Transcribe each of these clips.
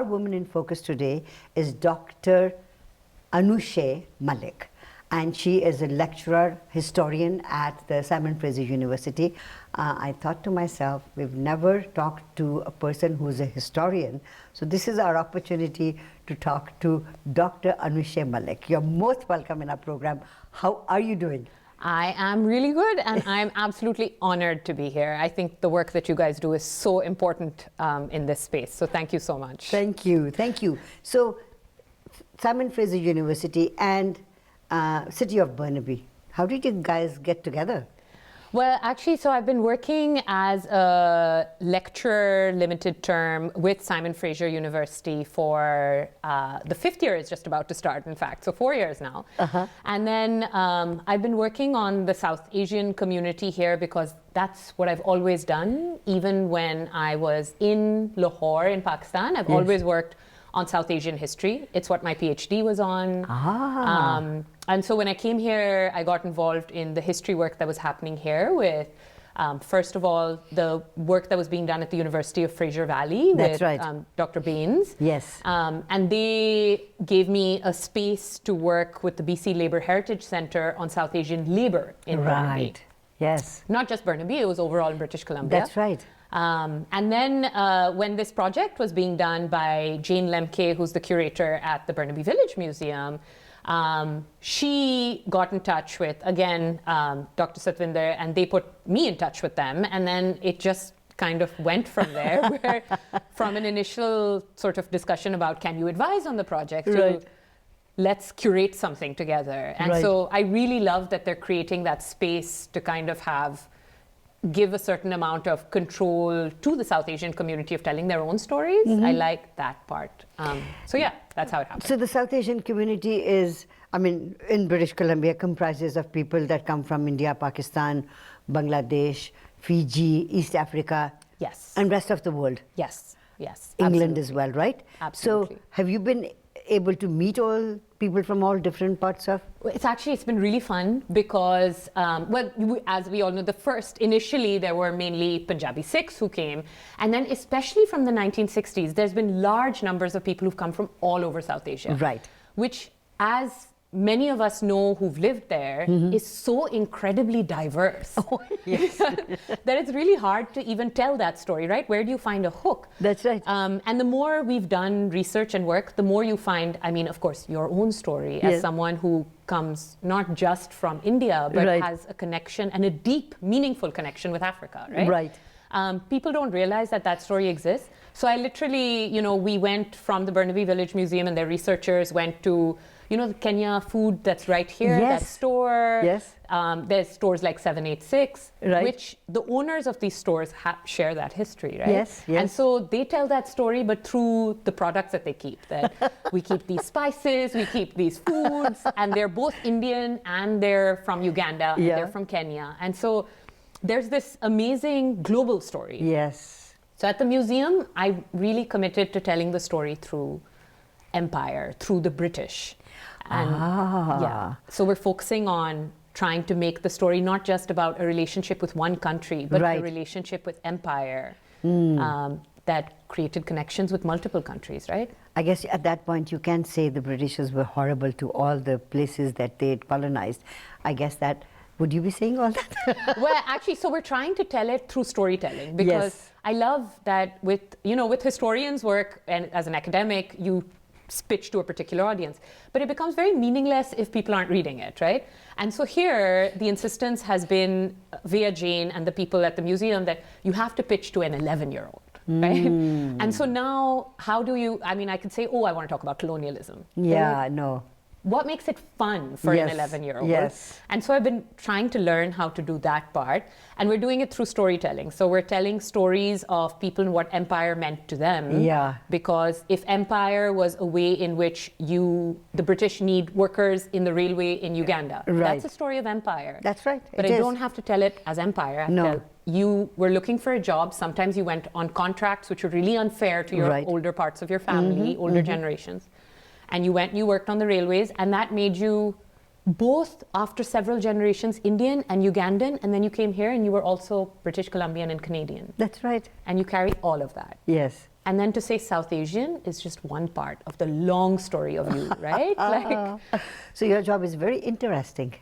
woman in focus today is Dr. Anushay Malik. And she is a lecturer, historian at the Simon Fraser University. I thought to myself, we've never talked to a person who's a historian. So this is our opportunity to talk to Dr. Anushay Malik. You're most welcome in our program. How are you doing? I am really good, and I'm absolutely honored to be here. I think the work that you guys do is so important in this space. So thank you so much. Thank you. Thank you. So Simon Fraser University and city of Burnaby. How did you guys get together? Well, actually, so I've been working as a lecturer limited term with Simon Fraser University for the 5th year is just about to start, in fact, so 4 years now. And then I've been working on the South Asian community here because that's what I've always done. Even when I was in Lahore in Pakistan, I've always worked on South Asian history. It's what my PhD was on. And so when I came here, I got involved in the history work that was happening here with, first of all, the work that was being done at the University of Fraser Valley with Dr. Baines. Yes. And they gave me a space to work with the BC Labour Heritage Centre on South Asian labour in Burnaby. Yes. Not just Burnaby, it was overall in British Columbia. That's right. And then when this project was being done by Jane Lemke, who's the curator at the Burnaby Village Museum, she got in touch with, again, Dr. Satvinder, and they put me in touch with them. And then it just kind of went from there, where from an initial sort of discussion about, can you advise on the project, to let's curate something together. And so I really love that they're creating that space to kind of give a certain amount of control to the South Asian community of telling their own stories. I like that part. So yeah, that's how it happened. So the South Asian community is, I mean, in British Columbia, comprises of people that come from India, Pakistan, Bangladesh, Fiji, East Africa, and rest of the world. Yes, England as well, right? Absolutely. So have you been able to meet all people from all different parts of? It's been really fun because, as we all know, initially there were mainly Punjabi Sikhs who came, and then especially from the 1960s, there's been large numbers of people who've come from all over South Asia. Right. Which, as many of us know who've lived there, is so incredibly diverse. That it's really hard to even tell that story, right? Where do you find a hook? That's right. And the more we've done research and work, the more you find, I mean, of course, your own story as someone who comes not just from India, but has a connection, and a deep, meaningful connection with Africa, right? People don't realize that story exists. So I literally, we went from the Burnaby Village Museum, and their researchers went to the Kenya food that's right here, that store. There's stores like 786, which the owners of these stores share that history, right? And so they tell that story, but through the products that they keep. That we keep these spices, we keep these foods, and they're both Indian, and they're from Uganda, and they're from Kenya. And so there's this amazing global story. So at the museum, I really committed to telling the story through empire, through the British. And so we're focusing on trying to make the story not just about a relationship with one country, but a relationship with empire that created connections with multiple countries, right? I guess at that point you can say the Britishers were horrible to all the places that they had colonized. I guess that, would you be saying all that? Well, actually, so we're trying to tell it through storytelling, because I love that with historians' work, and as an academic, you pitch to a particular audience, but it becomes very meaningless if people aren't reading it, right? And so here, the insistence has been via Jane and the people at the museum that you have to pitch to an 11-year-old, right? And so now, how do you, I mean, I could say, I want to talk about colonialism. What makes it fun for an 11-year-old? And so I've been trying to learn how to do that part. And we're doing it through storytelling. So we're telling stories of people and what empire meant to them. Because if empire was a way in which the British need workers in the railway in Uganda, that's a story of empire. That's right. But I don't have to tell it as empire. I have to tell, you were looking for a job. Sometimes you went on contracts which were really unfair to your older parts of your family, older generations. And you went and you worked on the railways, and that made you both, after several generations, Indian and Ugandan, and then you came here and you were also British Columbian and Canadian. That's right. And you carry all of that. And then to say South Asian is just one part of the long story of you, right? Like, so your job is very interesting.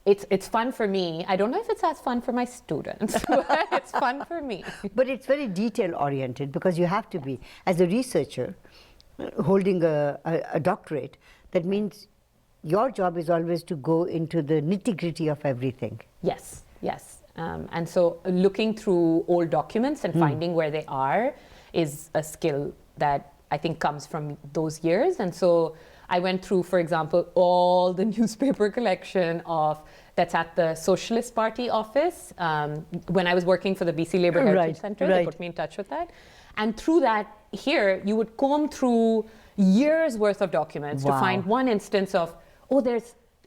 It's fun for me. I don't know if it's as fun for my students, but it's fun for me. But it's very detail oriented, because you have to be, as a researcher holding a doctorate, that means your job is always to go into the nitty-gritty of everything. Yes, yes. And so looking through old documents and finding where they are is a skill that I think comes from those years. And so I went through, for example, all the newspaper collection that's at the Socialist Party office. When I was working for the BC Labour Heritage Centre, they put me in touch with that. And through that, here, you would comb through years worth of documents to find one instance of,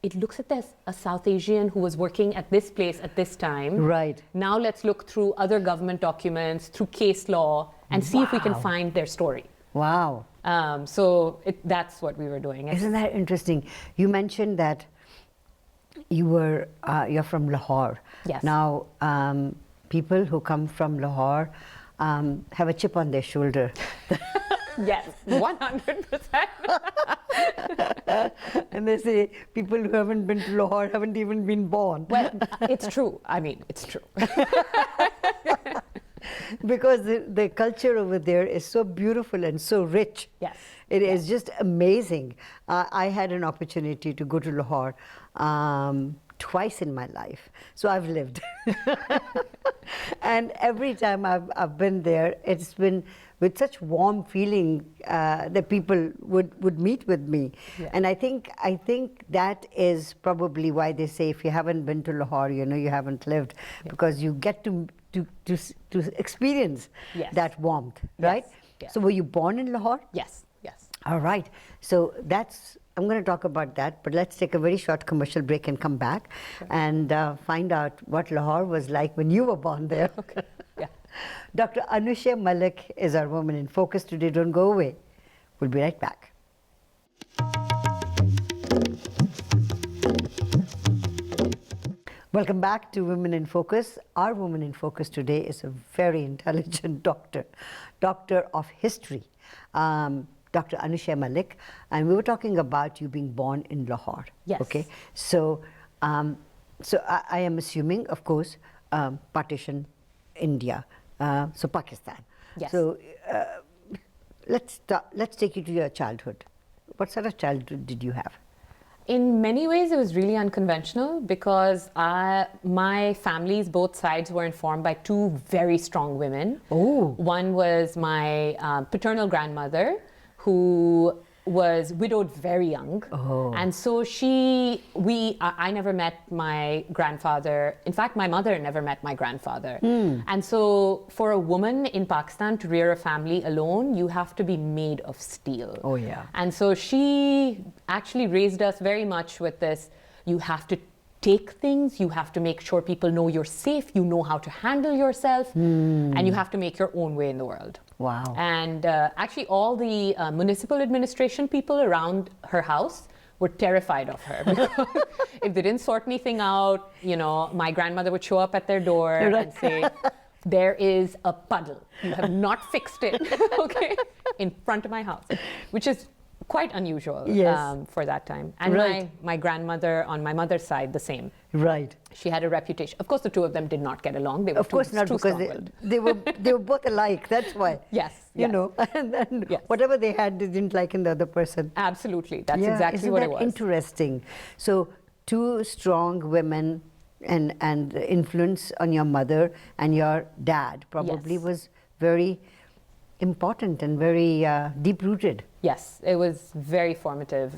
it looks at this, a South Asian who was working at this place at this time. Right. Now let's look through other government documents, through case law, and see if we can find their story. Wow. So that's what we were doing. Isn't that interesting? You mentioned that you're from Lahore. Yes. Now, people who come from Lahore have a chip on their shoulder. Yes, 100%. And they say people who haven't been to Lahore haven't even been born. Well, it's true. I mean, it's true. Because the culture over there is so beautiful and so rich. Yes. It is just amazing. I had an opportunity to go to Lahore twice in my life. So I've lived. And every time I've been there, it's been with such warm feeling that people would meet with me. Yeah. And I think that is probably why they say if you haven't been to Lahore, you haven't lived, because you get to experience that warmth, right? Yes. So were you born in Lahore? Yes, yes. All right. So I'm going to talk about that, but let's take a very short commercial break and come back and find out what Lahore was like when you were born there. Okay. Yeah. Dr. Anushay Malik is our Woman in Focus today. Don't go away. We'll be right back. Welcome back to Women in Focus. Our Woman in Focus today is a very intelligent doctor of history, Dr. Anushay Malik, and we were talking about you being born in Lahore. Yes. Okay. So, I am assuming, of course, partition India, so Pakistan. Yes. So let's take you to your childhood. What sort of childhood did you have? In many ways, it was really unconventional because my families, both sides, were informed by two very strong women. Oh. One was my paternal grandmother, who was widowed very young. Oh. And so I never met my grandfather. In fact, my mother never met my grandfather. And so for a woman in Pakistan to rear a family alone, you have to be made of steel. Oh, yeah. And so she actually raised us very much with this, you have to take things, you have to make sure people know you're safe, you know how to handle yourself, and you have to make your own way in the world. Wow. And actually all the municipal administration people around her house were terrified of her because if they didn't sort anything out, my grandmother would show up at their door and say, there is a puddle, you have not fixed it, okay, in front of my house, which is quite unusual for that time. And my grandmother on my mother's side, the same. Right. She had a reputation. Of course, the two of them did not get along. They were of course not, because they were both alike. That's why. Yes. You know, and whatever they had, they didn't like in the other person. Absolutely. That's exactly what it was. Interesting. So two strong women, and the influence on your mother and your dad probably was very important and very deep-rooted. Yes, it was very formative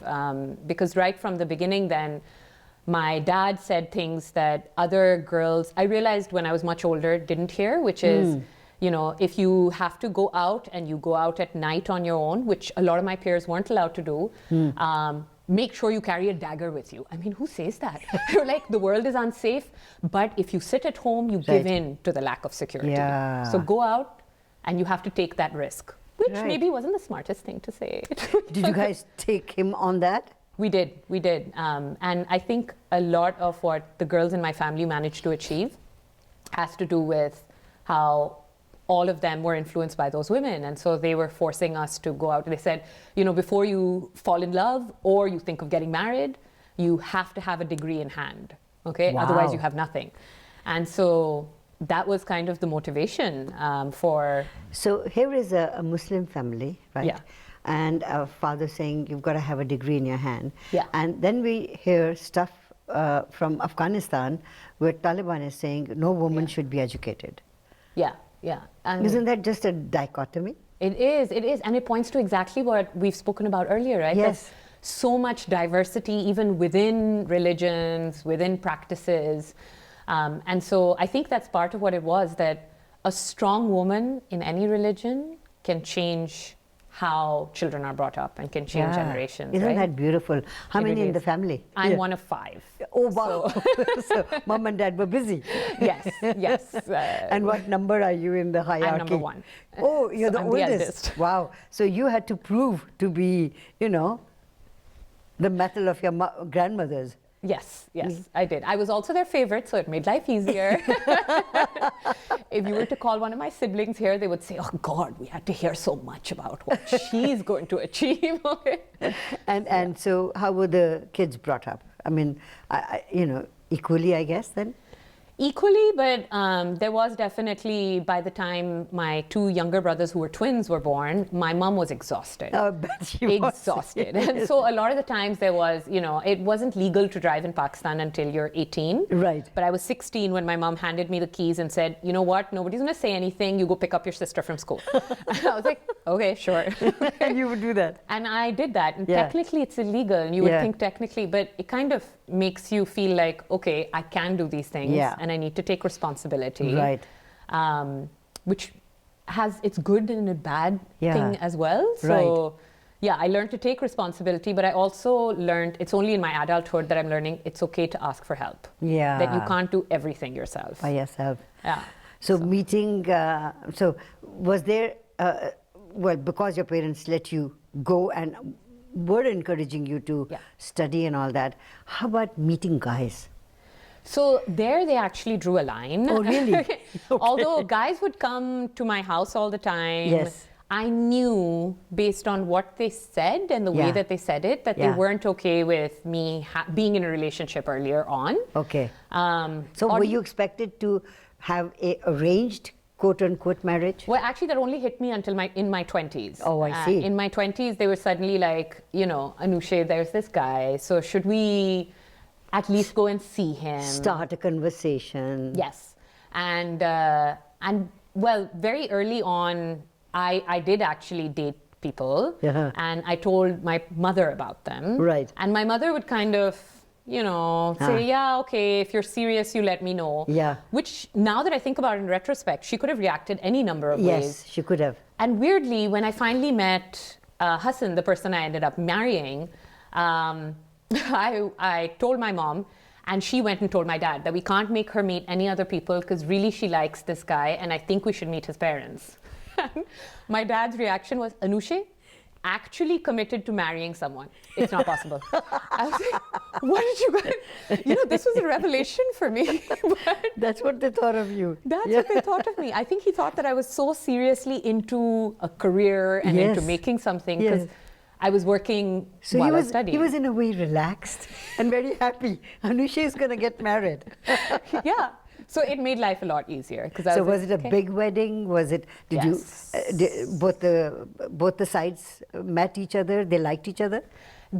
because right from the beginning then, my dad said things that other girls, I realized when I was much older, didn't hear, which is, if you have to go out and you go out at night on your own, which a lot of my peers weren't allowed to do, make sure you carry a dagger with you. I mean, who says that? You're like, the world is unsafe, but if you sit at home, you give in to the lack of security. Yeah. So go out and you have to take that risk, which maybe wasn't the smartest thing to say. Did you guys take him on that? We did. And I think a lot of what the girls in my family managed to achieve has to do with how all of them were influenced by those women. And so they were forcing us to go out. They said, you know, before you fall in love or you think of getting married, you have to have a degree in hand, okay? Wow. Otherwise you have nothing. And so that was kind of the motivation for... So here is a Muslim family, right? Yeah. And a father saying, you've got to have a degree in your hand. Yeah. And then we hear stuff from Afghanistan where Taliban is saying, no woman should be educated. Yeah, yeah. And isn't that just a dichotomy? It is. And it points to exactly what we've spoken about earlier, right? Yes. That so much diversity, even within religions, within practices. And so I think that's part of what it was, that a strong woman in any religion can change how children are brought up and can change generations. Isn't right? that beautiful? How many in the family? I'm one of 5. Oh, wow. So mom and dad were busy. Yes, yes. And what number are you in the hierarchy? I'm number 1. Oh, you're So the I'm the oldest. eldest. Wow. So you had to prove to be, you know, the mettle of your grandmothers. Yes, I did. I was also their favorite, so it made life easier. If you were to call one of my siblings here, they would say, oh God, we had to hear so much about what she's going to achieve. And so how were the kids brought up? I mean, you know, equally, I guess, then? Equally, but there was definitely, by the time my 2 younger brothers who were twins were born, my mom was exhausted. Oh, I bet she was. Exhausted. And so a lot of the times there was, you know, it wasn't legal to drive in Pakistan until you're 18. Right. But I was 16 when my mom handed me the keys and said, you know what, nobody's going to say anything. You go pick up your sister from school. And I was like, okay, sure. And you would do that. And I did that. And technically it's illegal. And you would think technically, but it kind of makes you feel like, okay, I can do these things. And I need to take responsibility. Right. Which has its good and a bad thing as well. So yeah, I learned to take responsibility, but I also learned, it's only in my adulthood that I'm learning it's okay to ask for help. Yeah. That you can't do everything yourself. By yourself. Yeah. So meeting, so was there, well, because your parents let you go and were encouraging you to study and all that, how about meeting guys? So there they actually drew a line. Oh, really? Okay. Although guys would come to my house all the time, yes. I knew based on what they said and the way that they said it, that they weren't okay with me being in a relationship earlier on. Okay. So were you expected to have a arranged quote-unquote marriage? Well, actually, that only hit me until in my 20s. Oh, I see. In my 20s, they were suddenly like, you know, Anushay, there's this guy, so should we at least go and see him? Start a conversation. Yes. And well, very early on, I did actually date people. And I told my mother about them. Right. And my mother would kind of, you know, say, yeah, okay, if you're serious, you let me know. Yeah. Which, now that I think about it in retrospect, she could have reacted any number of ways. Yes, she could have. And weirdly, when I finally met Hassan, the person I ended up marrying, I told my mom, and she went and told my dad that we can't make her meet any other people because really she likes this guy and I think we should meet his parents. My dad's reaction was, Anushay, actually committed to marrying someone. It's not possible. I was like, what did you guys... You know, this was a revelation for me. That's what they thought of you. That's what they thought of me. I think he thought that I was so seriously into a career and into making something because I was working while I was studying. He was in a way relaxed and very happy. Anushay is going to get married. Yeah. So it made life a lot easier. So was it a big wedding? Was it? Did you? Both the sides met each other? They liked each other?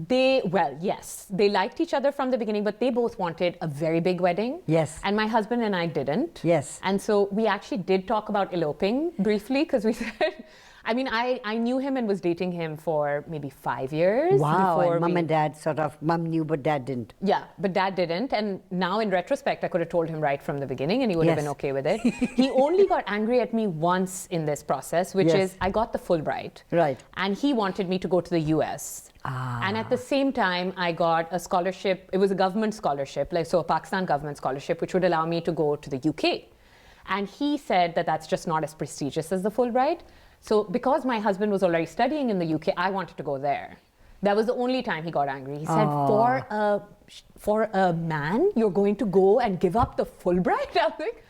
Yes, they liked each other from the beginning, but they both wanted a very big wedding. Yes. And my husband and I didn't. Yes. And so we actually did talk about eloping briefly because we said. I mean, I knew him and was dating him for maybe 5 years. Wow, and mom and dad mom knew but dad didn't. Yeah, but dad didn't. And now in retrospect, I could have told him right from the beginning and he would have been okay with it. He only got angry at me once in this process, which is I got the Fulbright. Right. And he wanted me to go to the US. And at the same time, I got a scholarship. It was a government scholarship, so a Pakistan government scholarship, which would allow me to go to the UK. And he said that that's just not as prestigious as the Fulbright. So because my husband was already studying in the UK, I wanted to go there. That was the only time he got angry. He said, for a man, you're going to go and give up the Fulbright? I was like,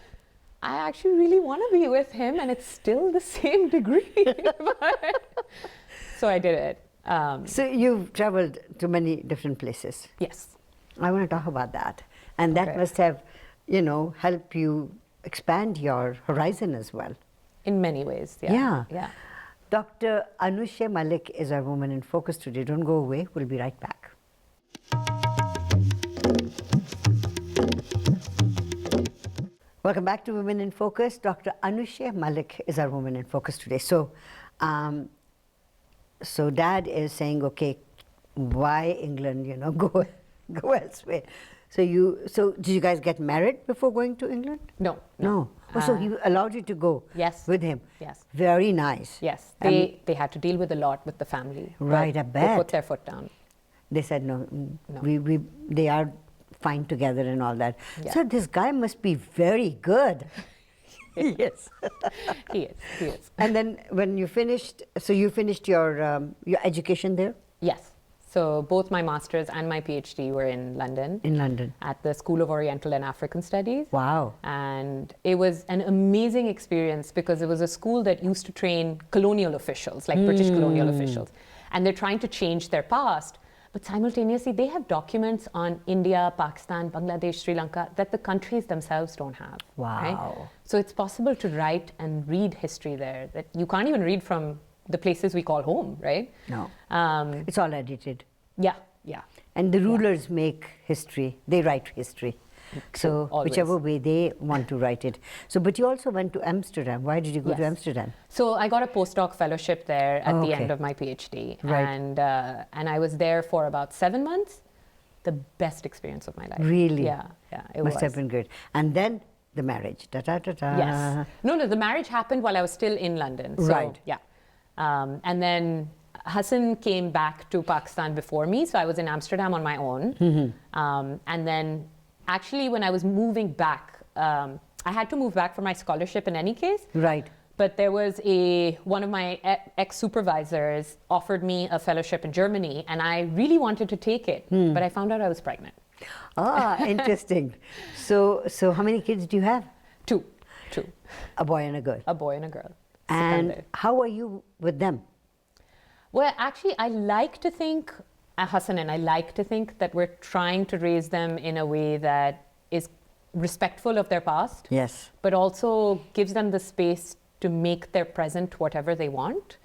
I actually really want to be with him, and it's still the same degree. So I did it. So you've traveled to many different places. Yes. I want to talk about that. And that must have, helped you expand your horizon as well. In many ways, yeah. Yeah. Dr. Anushay Malik is our Woman in Focus today. Don't go away. We'll be right back. Welcome back to Women in Focus. Dr. Anushay Malik is our Woman in Focus today. So, Dad is saying, okay, why England? Go elsewhere. So did you guys get married before going to England? No. Oh, so he allowed you to go. Yes. With him. Yes. Very nice. Yes. They had to deal with a lot with the family. Right, I bet. They put their foot down. They said no. They are fine together and all that. Yeah. So this guy must be very good. Yes. He is. And then when you finished, so you finished your education there? Yes. So both my master's and my PhD were in London. In London. At the School of Oriental and African Studies. Wow. And it was an amazing experience because it was a school that used to train colonial officials, like British colonial officials. And they're trying to change their past. But simultaneously, they have documents on India, Pakistan, Bangladesh, Sri Lanka that the countries themselves don't have. Wow. Right? So it's possible to write and read history there that you can't even read from the places we call home, right? No. It's all edited. Yeah. And the rulers make history. They write history. So always. Whichever way they want to write it. So, but you also went to Amsterdam. Why did you go to Amsterdam? So I got a postdoc fellowship there at the end of my PhD. Right. And I was there for about 7 months. The best experience of my life. Really? Yeah, it Must have been good. And then the marriage. Yes. No, the marriage happened while I was still in London. So, right. Yeah. And then Hassan came back to Pakistan before me, so I was in Amsterdam on my own. And then actually when I was moving back, I had to move back for my scholarship in any case. Right. But there was one of my ex-supervisors offered me a fellowship in Germany, and I really wanted to take it, but I found out I was pregnant. Ah, interesting. So how many kids do you have? Two. A boy and a girl. A boy and a girl. And Sikandar. how are you with them? Well, actually, I like to think, Hassan and I like to think that we're trying to raise them in a way that is respectful of their past. Yes. But also gives them the space to make their present whatever they want.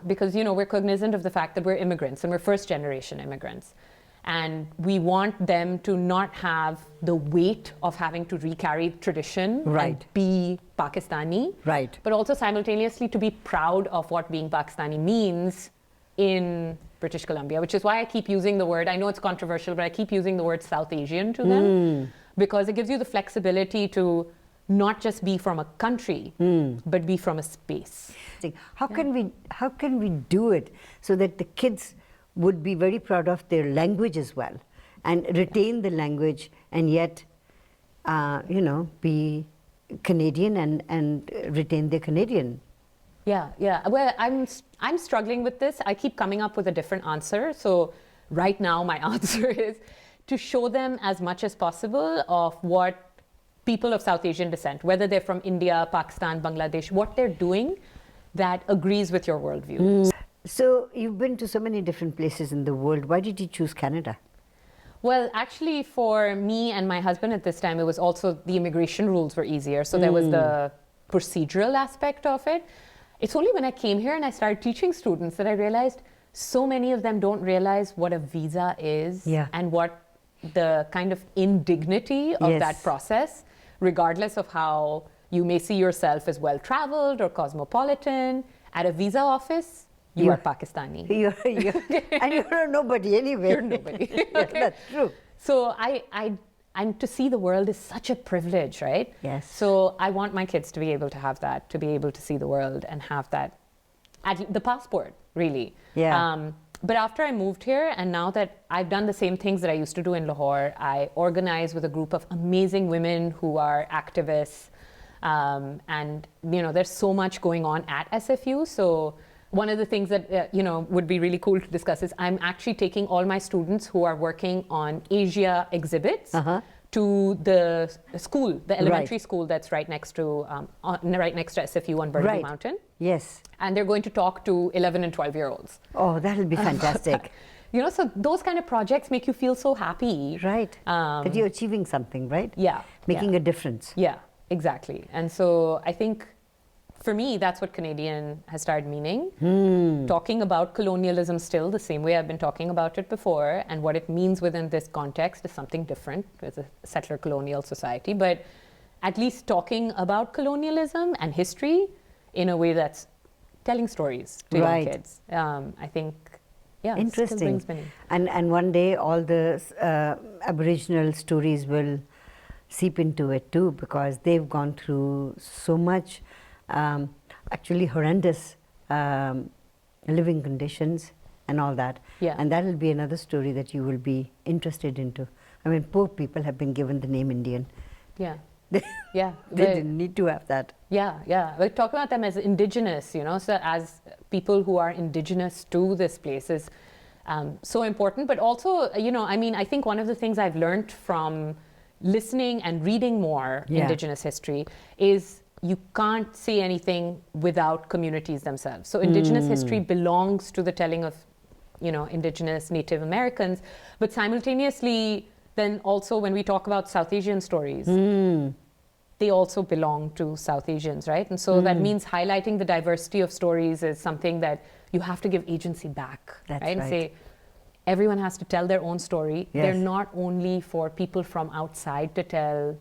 Because, we're cognizant of the fact that we're immigrants and we're first generation immigrants. And we want them to not have the weight of having to recarry tradition and be Pakistani. Right. But also simultaneously to be proud of what being Pakistani means in British Columbia, which is why I keep using the word, I know it's controversial, but I keep using the word South Asian to them because it gives you the flexibility to not just be from a country, but be from a space. How can we do it so that the kids would be very proud of their language as well and retain the language and yet, be Canadian and retain their Canadian? Yeah. Well, I'm struggling with this. I keep coming up with a different answer. So right now my answer is to show them as much as possible of what people of South Asian descent, whether they're from India, Pakistan, Bangladesh, what they're doing that agrees with your worldview. So you've been to so many different places in the world. Why did you choose Canada? Well, actually, for me and my husband at this time, it was also the immigration rules were easier. So there was the procedural aspect of it. It's only when I came here and I started teaching students that I realized so many of them don't realize what a visa is and what the kind of indignity of that process, regardless of how you may see yourself as well-traveled or cosmopolitan. At a visa office, you are Pakistani. And you're a nobody anyway. You're nobody. Yes, that's true. So and to see the world is such a privilege, right? Yes. So I want my kids to be able to have that, to be able to see the world and have that, the passport, really. Yeah. But after I moved here, and now that I've done the same things that I used to do in Lahore, I organize with a group of amazing women who are activists. And, there's so much going on at SFU. So one of the things that, would be really cool to discuss is I'm actually taking all my students who are working on Asia exhibits, to the school, the elementary school that's right next to SFU on Burnaby Mountain. Yes. And they're going to talk to 11 and 12-year-olds. Oh, that'll be fantastic. So those kind of projects make you feel so happy. Right. That you're achieving something, right? Yeah. Making a difference. Yeah, exactly. And so I think for me, that's what Canadian has started meaning. Talking about colonialism still the same way I've been talking about it before, and what it means within this context is something different with a settler colonial society. But at least talking about colonialism and history in a way that's telling stories to young kids. I think, interesting. Still brings meaning. And one day all the Aboriginal stories will seep into it too, because they've gone through so much actually horrendous living conditions and all that. Yeah. And that will be another story that you will be interested into. I mean, poor people have been given the name Indian. Yeah. They didn't need to have that. Yeah. We talk about them as indigenous, so as people who are indigenous to this place is so important. But also, I think one of the things I've learned from listening and reading more indigenous history is you can't say anything without communities themselves. So indigenous history belongs to the telling of, indigenous Native Americans, but simultaneously, then also when we talk about South Asian stories, they also belong to South Asians, right? And so that means highlighting the diversity of stories is something that you have to give agency back, right? And say, everyone has to tell their own story. Yes. They're not only for people from outside to tell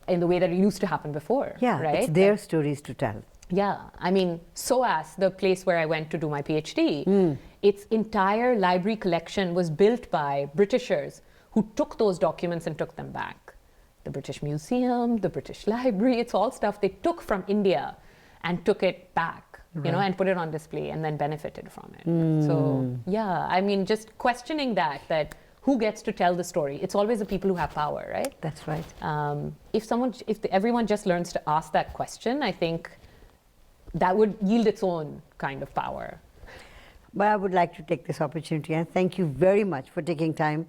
in the way that it used to happen before. Yeah, right? It's their stories to tell. Yeah, I mean, SOAS, the place where I went to do my PhD, its entire library collection was built by Britishers who took those documents and took them back. The British Museum, the British Library, it's all stuff they took from India and took it back, and put it on display and then benefited from it. So, yeah, I mean, just questioning that who gets to tell the story? It's always the people who have power, right? That's right. If everyone just learns to ask that question, I think that would yield its own kind of power. But I would like to take this opportunity and thank you very much for taking time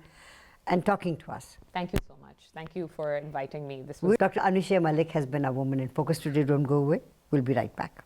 and talking to us. Thank you so much. Thank you for inviting me. This was Dr. Anushay Malik has been our Woman in Focus today. Don't go away. We'll be right back.